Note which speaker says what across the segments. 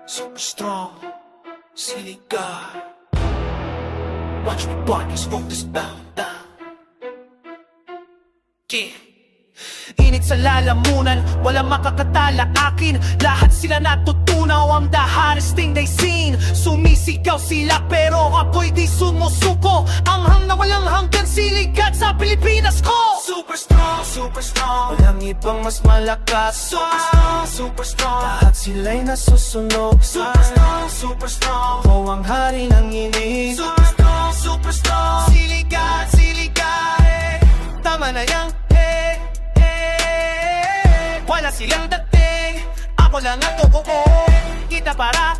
Speaker 1: Super strong, siliga. Watch me bodies focus down. Yeah. Init sa lalamunan, walang makakatala akin. Lahat sila natutunaw, I'm the hottest thing they seen. Sumisigaw sila pero ako'y di sumusuko. Anghang na walang hanggan, siligat sa Pilipinas ko. Super strong, walang ibang mas malakas. Super strong, lahat sila'y nasusunog. Super strong, ako ang hari ng inis. Super strong, siligat, eh. Tama na yang wala silang dating, ako lang ang kukuko. Kita para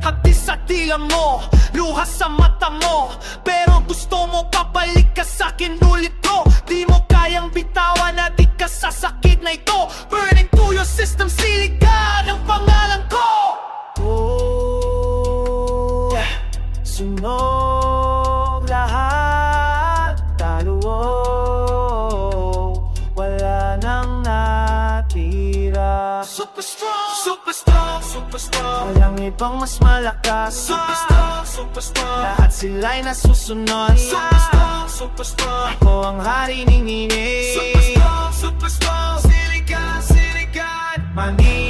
Speaker 1: hapdi sa dila mo, luha sa mata mo. Pero gusto mo papalik ka sa'kin ulit ko. Di mo kayang bitawan na di ka sasakit na ito. Burning to your system, siligan ang pangalan ko. Sunog lahat, talo, wala nang natira. Super strong, walang ibang mas malakas. Super strong, lahat sila'y nasusunod. Super strong, ako ang hari ng inis. Super strong, siligan, mani.